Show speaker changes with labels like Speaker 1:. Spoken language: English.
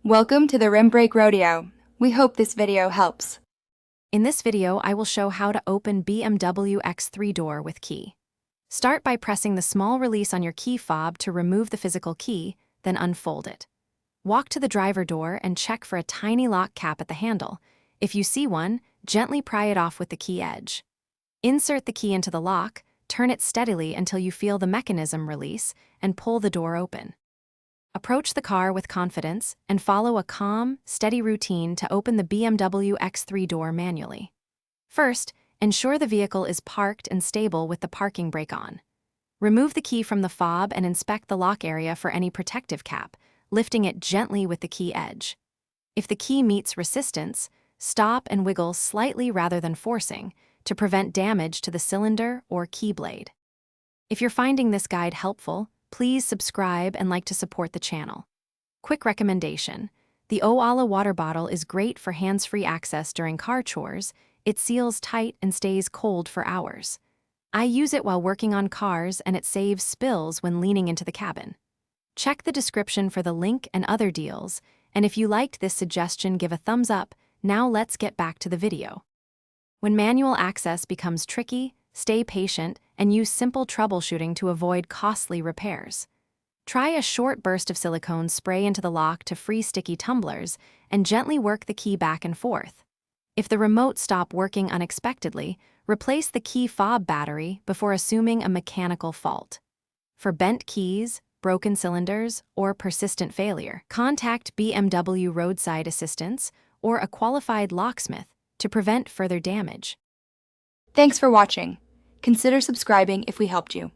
Speaker 1: Welcome to the Rim Brake Rodeo. We hope this video helps.
Speaker 2: In this video, I will show how to open BMW X3 door with key. Start by pressing the small release on your key fob to remove the physical key, then unfold it. Walk to the driver door and check for a tiny lock cap at the handle. If you see one, gently pry it off with the key edge. Insert the key into the lock, turn it steadily until you feel the mechanism release, and pull the door open. Approach the car with confidence and follow a calm, steady routine to open the BMW X3 door manually. First, ensure the vehicle is parked and stable with the parking brake on. Remove the key from the fob and inspect the lock area for any protective cap, lifting it gently with the key edge. If the key meets resistance, stop and wiggle slightly rather than forcing to prevent damage to the cylinder or key blade. If you're finding this guide helpful, please subscribe and like to support the channel. Quick recommendation: the Owala water bottle is great for hands-free access during car chores. It seals tight and stays cold for hours. I use it while working on cars and it saves spills when leaning into the cabin. Check the description for the link and other deals, and if you liked this suggestion, give a thumbs up. Now let's get back to the video. When manual access becomes tricky, stay patient and use simple troubleshooting to avoid costly repairs. Try a short burst of silicone spray into the lock to free sticky tumblers and gently work the key back and forth. If the remote stops working unexpectedly, replace the key fob battery before assuming a mechanical fault. For bent keys, broken cylinders, or persistent failure, contact BMW roadside assistance or a qualified locksmith to prevent further damage.
Speaker 1: Thanks for watching. Consider subscribing if we helped you.